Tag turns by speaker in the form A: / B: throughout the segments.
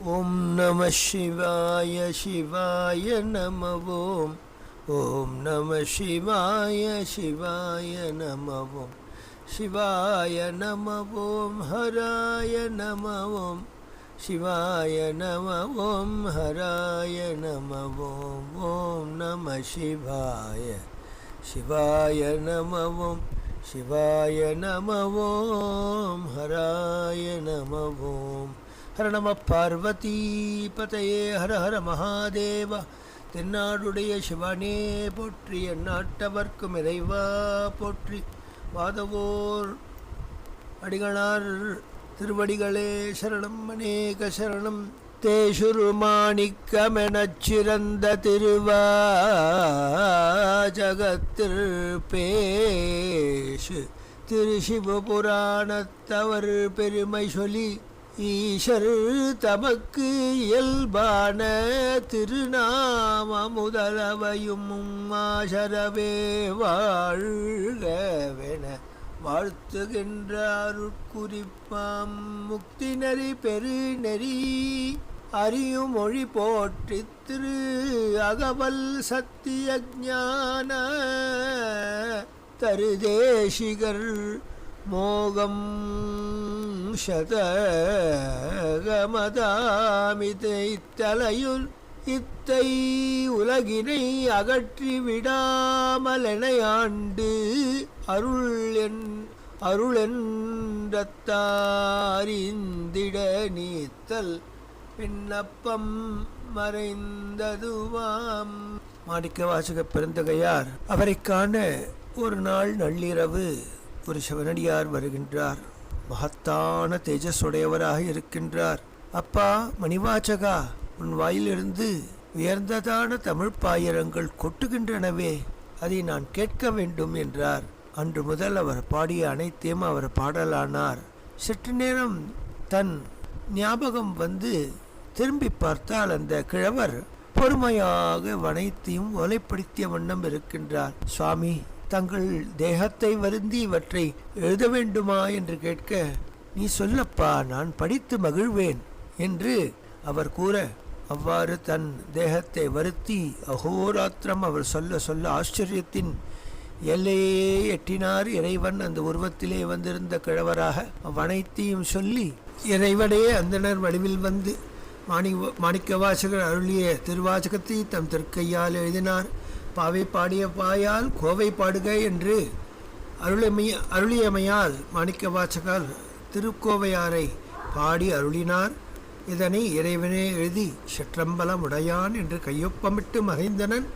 A: ஓம் நம சிவாய சிவாய நம ஓம். ஓம் நம சிவாய சிவாய நம ஓம். சிவாய நம ஓம் ஹராய நம ஓம். சிவாய நம ஓம் ஹராய நம ஓம். ஓம் நம சிவாய சிவாய நம ஓம். சிவாய நம ஓம் ஹராய நம ஓம். ஹர நம பார்வதி பதையே ஹர ஹர மகாதேவா. தென்னாடுடைய சிவனே போற்றி, எந்நாட்டவர்க்கும் இறைவா போற்றி. வாதவோர் அடிகளார் திருவடிகளே சரணம் அநேக சரணம். தேசுரு மாணிக்கமெனச் சிறந்த திருவாஜகத்திற் பேசு திரு சிவபுராணத்தவர் பெருமை சொல்லி ஈஷர் தமக்கு இயல்பான திருநாம முதலவையும் ஆசரவே வாழ்கவென வாழ்த்துகின்ற அருட்குறிப்பாம். முக்தி நெறி பெரு நெறி அறியும் மொழி போற்றி திரு அகவல் சத்திய ஞான தருதேசிகர் மோகம் சதகமதாமிதை தலையுள் இத்தை உலகினை அகற்றி விடாமலெனையாண்டு அருளென்றத்தாரிந்திட நீத்தல் விண்ணப்பம் மறைந்ததுவாம். மாணிக்கவாசக பெருந்தகையார் அவரை காண ஒரு நாள் நள்ளிரவு ஒரு சிவனடியார் வருகின்றார். மகத்தான தேஜஸுடையவராக இருக்கின்றார். அப்பா மணிவாச்சகா, உன் வாயிலிருந்து உயர்ந்ததான தமிழ் பாயிரங்கள் கொட்டுகின்றனவே, அதை நான் கேட்க வேண்டும் என்றார். அன்று முதல் அவர் பாடிய அனைத்தையும் அவர் பாடலானார். சற்று நேரம் தன் ஞாபகம் வந்து திரும்பி பார்த்தால் அந்த கிழவர் பொறுமையாக அனைத்தையும் ஒலைப்படுத்திய வண்ணம் இருக்கின்றார். சுவாமி, தங்கள் தேகத்தை வருந்தி இவற்றை எழுத வேண்டுமா என்று கேட்க, நீ சொல்லப்பா, நான் படித்து மகிழ்வேன் என்று அவர் கூற, அவ்வாறு தன் தேகத்தை வருத்தி அகோராத்திரம் அவர் சொல்ல சொல்ல ஆச்சரியத்தின் எல்லையே எட்டினார் இறைவன். அந்த உருவத்திலே வந்திருந்த கிழவராக அவ்வனைத்தையும் சொல்லி இறைவனே அந்தனர் வடிவில் வந்து மாணிக்கவாசகர் அருளிய திருவாசகத்தை தம் திருக்கையால் எழுதினார். பாவை பாடிய பாயால் கோவை பாடுக என்று அருளியமையால் மாணிக்கவாசகர் திருக்கோவையாரை பாடி அருளினார். இதனை இறைவனே எழுதி சிற்றம்பலம் உடையான் என்று கையொப்பமிட்டு மகிழ்ந்தனன்.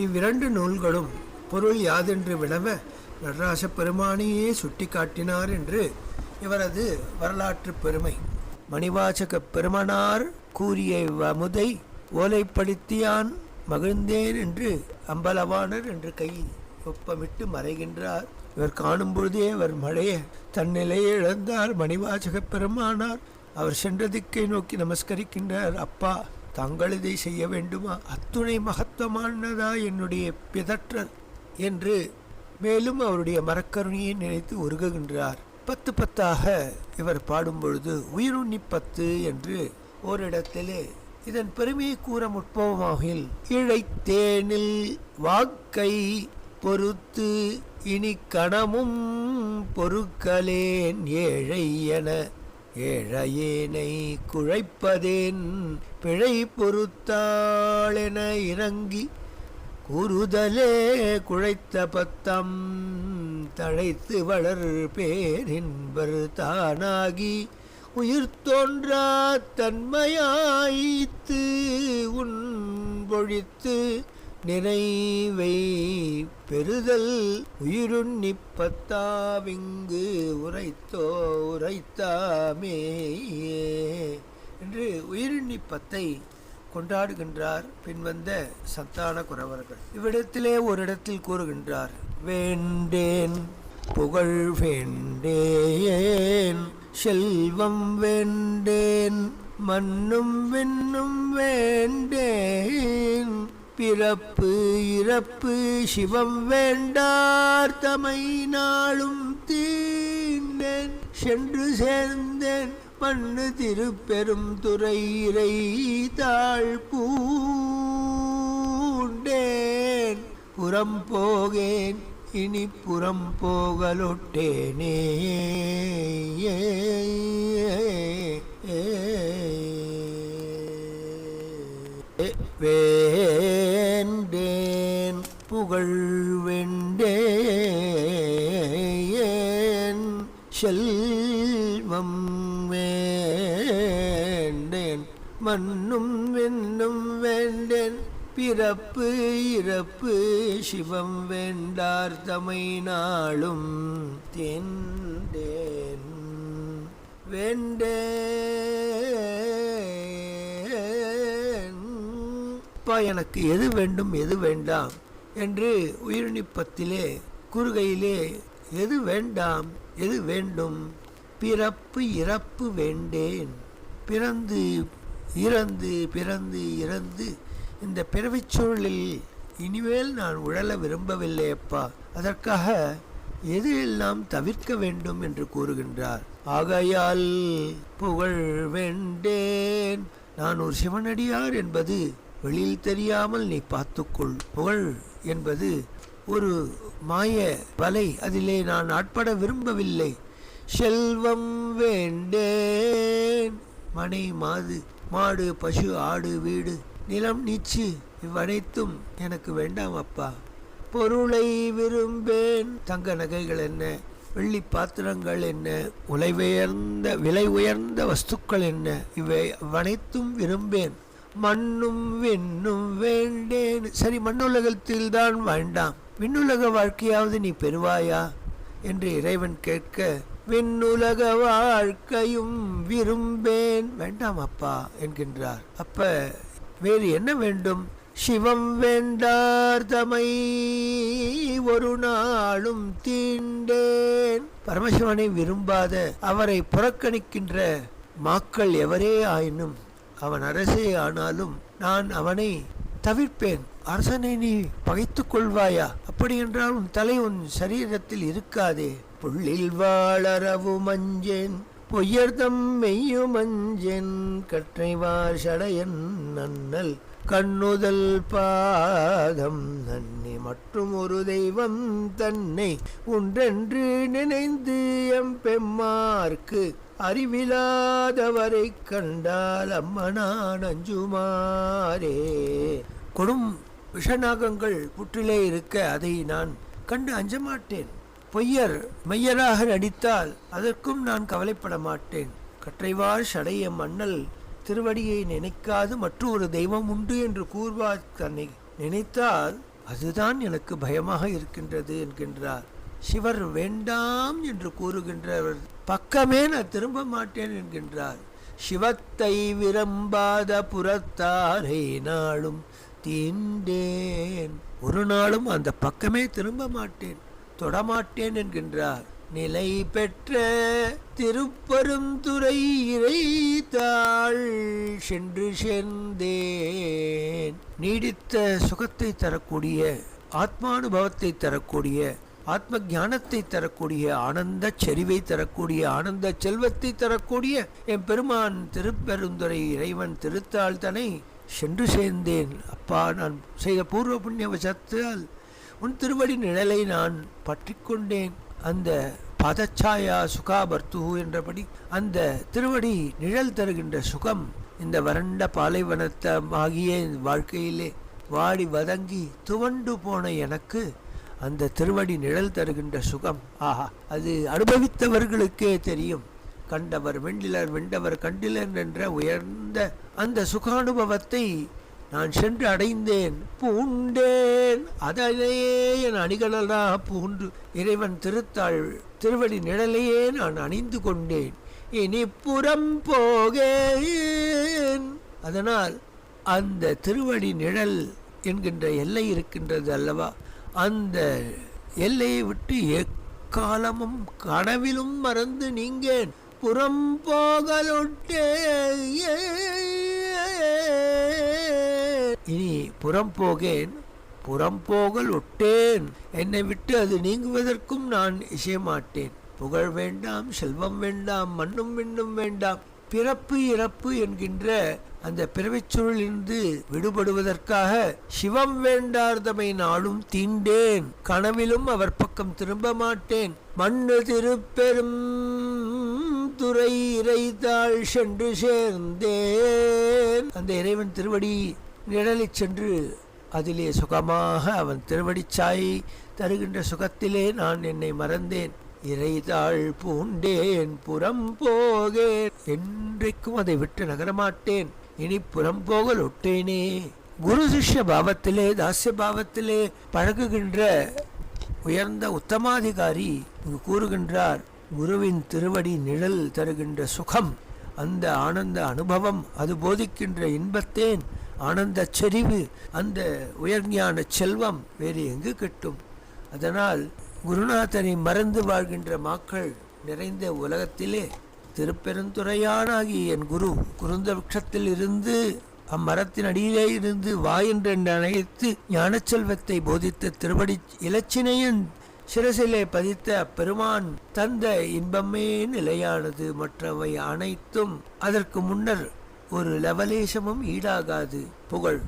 A: இவ்விரண்டு நூல்களும் பொருள் யாதென்று வினவ நடராச பெருமானையே சுட்டி காட்டினார் என்று இவரது வரலாற்று பெருமை. மணிவாசக பெருமனார் கூறிய அமுதை ஓலைப்படுத்தியான் மகிழ்ந்தேன் என்று அம்பலவாணர் என்று கை ஒப்பமிட்டு மறைகின்றார். இவர் காணும் பொழுதே அவர் மழைய தன்னிலையை இழந்தார். மணிவாசக பெருமானார் அவர் சென்ற திக்கை நோக்கி நமஸ்கரிக்கின்றார். அப்பா, தாங்கள் இதை செய்ய வேண்டுமா? அத்துணை மகத்துவமானதா என்னுடைய பிதற்றல் என்று மேலும் அவருடைய மரக்கருணையை நினைத்து உருகுகின்றார். 10 இவர் பாடும்பொழுது உயிருண்ணி 10 என்று ஓரிடத்திலே இதன் பெருமையை கூற முற்போமாகில், இழைத்தேனில் வாக்கை பொறுத்து இனி கணமும் பொறுக்கலேன் ஏழை என ஏழையேனை குழைப்பதேன் பிழை பொறுத்தாளென இறங்கி கூறுதலே குழைத்த 10 தழைத்து வளர் பேரின்பர் தானாகி உயிர் தோன்றா தன்மையாய்த்து உன் பொழித்து நிறைவை பெறுதல் உயிருண்ணி 10 உரைத்தாமே என்று உயிருண்ணி 10 கொண்டாடுகின்றார் பின்வந்த சந்தான குரவர்கள். இவ்விடத்திலே ஒரு இடத்தில் கூறுகின்றார், வேண்டேன் புகழ் வேண்டேன் செல்வம் வேண்டேன் மண்ணும் விண்ணும் வேண்டேன் பிறப்பு இறப்பு சிவம் வேண்டார் தமை நாளும் தீண்டேன் சென்று சேர்ந்தேன் மண்ணு திருப்பெரும் துறையிரை தாழ் பூண்டேன் புறம் போகேன் இனி புறம் போகலொட்டேனே வேண்டேன் புகழ் வேண்டேன் செல்வம் வேண்டேன் மண்ணும் வெண்ணும் வேண்டேன் பிறப்பு இறப்பு சிவம் வேண்டார் தமை நாளும் தேண்டேன் வேண்டேன். அப்பா எனக்கு எது வேண்டும் எது வேண்டாம் என்று உயிர்நிப்பத்திலே கூறுகையிலே எது வேண்டாம் எது வேண்டும்? பிறப்பு இறப்பு வேண்டேன். பிறந்து இறந்து பிறந்து இறந்து இந்த பிறவிச் சூழலில் இனிமேல் நான் உழல விரும்பவில்லை அப்பா. அதற்காக எது எல்லாம் தவிர்க்க வேண்டும் என்று கூறுகின்றார். ஆகையால் புகழ் வேண்டேன். நான் ஒரு சிவனடியார் என்பது வெளியில் தெரியாமல் நீ பார்த்துக்கொள். புகழ் என்பது ஒரு மாய வலை, அதிலே நான் ஆட்பட விரும்பவில்லை. செல்வம் வேண்டேன். மனை மாடு பசு ஆடு வீடு நிலம் நீச்சு இவ்வனைத்தும் எனக்கு வேண்டாம் அப்பா. பொருளை விரும்பேன். தங்க நகைகள் என்ன, வெள்ளி பாத்திரங்கள் என்ன, விலை உயர்ந்த வஸ்துக்கள் என்ன, இவை அனைத்தும் விரும்பேன். மண்ணும் விண்ணும் வேண்டேன். சரி, மண்ணுலகத்தில் தான் வேண்டாம், விண்ணுலக வாழ்க்கையாவது நீ பெறுவாயா என்று இறைவன் கேட்க, விண்ணுலக வாழ்க்கையும் விரும்பேன். வேண்டாம் அப்பா என்கின்றார். அப்ப வேறு என்ன வேண்டும்? சிவம் வேண்டார் தமை ஒரு நாளும் தீண்டேன். பரமசிவனை விரும்பாத, அவரை புறக்கணிக்கின்ற மாக்கள் எவரே ஆயினும், அவன் அரசே ஆனாலும் நான் அவனை தவிர்ப்பேன். அரசனை நீ பகைத்துக் கொள்வாயா? அப்படி என்றால் உன் தலை உன் சரீரத்தில் இருக்காதே. புள்ளில் வாழறவு மஞ்சேன் பொய்யர்தம் மெய்யும் மஞ்சேன் கற்றைவார் சடையன் நன்னல் கண்ணுதல் பாதம் நன்னி மற்றும் ஒரு தெய்வம் தன்னை ஒன்றென்று நினைந்து எம் பெம்மார்க்கு அறிவிலாதவரை கண்டால் அம்மனான் அஞ்சுமாரே. கொடும் விஷநாகங்கள் புற்றிலே இருக்க அதை நான் கண்டு அஞ்ச மாட்டேன். பொய்யர் மெய்யராக நடித்தால் அதற்கும் நான் கவலைப்பட மாட்டேன். கற்றைவார் சடையம் அண்ணல் திருவடியை நினைக்காது மற்றொரு தெய்வம் உண்டு என்று கூறுவார். தன்னை நினைத்தால் அதுதான் எனக்கு பயமாக இருக்கின்றது என்கின்றார். சிவர் வேண்டாம் என்று கூறுகின்றவர் பக்கமே நான் திரும்ப மாட்டேன் என்கின்றார். சிவத்தை விரும்பாத புறத்தாரை நாளும் தீண்டேன். ஒரு நாளும் அந்த பக்கமே திரும்ப மாட்டேன், தொடமாட்டேன் என்கின்றார். நிலை பெற்ற திருப்பெருந்துறை இறைத்தாள் சென்று சேர்ந்தேன். நீடித்த சுகத்தை தரக்கூடிய, ஆத்மானுபவத்தை தரக்கூடிய, ஆத்ம ஞானத்தை தரக்கூடிய, ஆனந்த செறிவை தரக்கூடிய, ஆனந்த செல்வத்தை தரக்கூடிய என் பெருமான் திருப்பெருந்துறை இறைவன் திருத்தாள் தனை சென்று சேர்ந்தேன். அப்பா, நான் செய்த பூர்வ புண்ணிய வசத்தால் உன் திருவடி நிழலை நான் பற்றி கொண்டேன். அந்த பதச்சாயா சுகாபர்த்து என்றபடி அந்த திருவடி நிழல் தருகின்ற சுகம் இந்த வறண்ட பாலைவனத்தமாகிய வாழ்க்கையிலே வாடி வதங்கி துவண்டு போன எனக்கு அந்த திருவடி நிழல் தருகின்ற சுகம், ஆஹா, அது அனுபவித்தவர்களுக்கே தெரியும். கண்டவர் வெண்டிலர் வெண்டவர் கண்டிலர் என்ற உயர்ந்த அந்த சுகானுபவத்தை நான் சென்று அடைந்தேன், பூண்டேன். அதனையே என் அணிகளாக பூண்டு இறைவன் திருத்தாள் திருவடி நிழலையே நான் அணிந்து கொண்டேன். இனி புறம் போகேன். அதனால் அந்த திருவடி நிழல் என்கின்ற எல்லை இருக்கின்றது அல்லவா, அந்த எல்லையை விட்டு எக்காலமும் கனவிலும் மறந்து நீங்கேன். புறம் போகலொட்டே இனி புறம் போகேன், புறம் போகல் ஒட்டேன். என்னை விட்டு அது நீங்குவதற்கும் நான் இசையமாட்டேன். புகழ் வேண்டாம், செல்வம் வேண்டாம், மண்ணும் விண்ணும் வேண்டாம், பிறப்பு இறப்பு என்கின்ற அந்த பிறவிச்சூழலிருந்து விடுபடுவதற்காக சிவம் வேண்டார்தமை நாளும் தீண்டேன், கனவிலும் அவர் பக்கம் திரும்ப மாட்டேன், மண்ணு திருப்பெரும் துறை இறைத்தாள் சென்று சேர்ந்தேன். அந்த இறைவன் திருவடி நிழலிச் சென்று அதிலே சுகமாக அவன் திருவடிச்சாய் தருகின்ற சுகத்திலே நான் என்னை மறந்தேன். இறைதாள் பூண்டேன் புறம் போகேன், என்றைக்கும் அதை விட்டு நகரமாட்டேன், இனி புறம் போகல் ஒட்டேனே. குரு சிஷ்ய பாவத்திலே தாசிய பாவத்திலே பழகுகின்ற உயர்ந்த உத்தமாதிகாரி இங்கு கூறுகின்றார், குருவின் திருவடி நிழல் தருகின்ற சுகம், அந்த ஆனந்த அனுபவம், அது போதிக்கின்ற இன்பத்தேன், ஆனந்த செறிவு, அந்த உயர்ஞான செல்வம் வேறு எங்கு கிட்டும்? அதனால் குருநாதனை மறந்து வாழ்கின்ற மக்கள் நிறைந்த உலகத்திலே திருப்பெருந்துறையானாகி என் குரு குருந்த விருட்சத்தில் இருந்து அம்மரத்தின் அடியிலே இருந்து வா என்று அழைத்து ஞான செல்வத்தை போதித்த திருவடி இலச்சினையின் சிரசிலே பதித்த பெருமான் தந்த இன்பமே நிலையானது, மற்றவை அனைத்தும் அதற்கு முன்னர் ஒரு லவலேசமும் ஈடாகாது. புகழ்,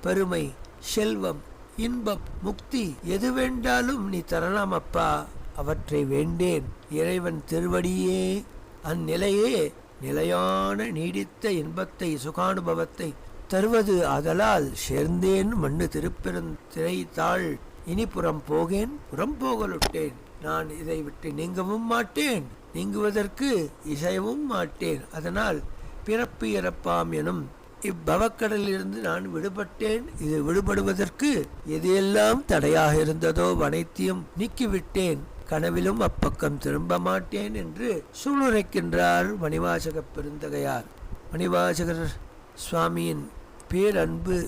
A: பெருமை, செல்வம், இன்பம், முக்தி எது வேண்டாலும் நீ தரலாம் அப்பா, அவற்றை வேண்டேன். இறைவன் திருவடியே அந்நிலையே நிலையான நீடித்த இன்பத்தை சுகானுபவத்தை தருவது. ஆதலால் சேர்ந்தேன் மண்ணு திருப்பெருந்திரைத்தாள், இனி புறம் போகேன் புறம் போகலுட்டேன். நான் இதை விட்டு நீங்கவும் மாட்டேன், நீங்குவதற்கு இசையவும் மாட்டேன். அதனால் பிறப்பு இறப்பாம் எனும் இப்பவக்கடலிலிருந்து நான் விடுபட்டேன். இது விடுபடுவதற்கு எது எல்லாம் தடையாக இருந்ததோ அனைத்தையும் நீக்கிவிட்டேன், கனவிலும் அப்பக்கம் திரும்ப மாட்டேன் என்று சூளுரைக்கின்றார் மணிவாசக பெருந்தகையார். மணிவாசகர் சுவாமியின் பேரன்பு,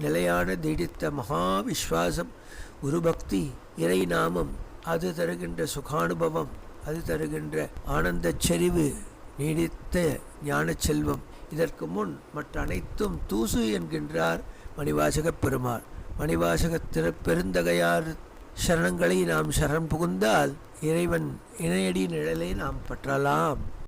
A: நிலையான நீடித்த மகா விஸ்வாசம், குருபக்தி, இறை நாமம், அது தருகின்ற சுகானுபவம், அது தருகின்ற ஆனந்த செறிவு, நீடித்த ஞான செல்வம், இதற்கு முன் மற்ற அனைத்தும் தூசு என்கின்றார் மணிவாசக பெருமாள். மணிவாசக பெருந்தகையார் சரணங்களை நாம் சரண் புகுந்தால் இறைவன் இணையடி நிழலை நாம் பற்றலாம்.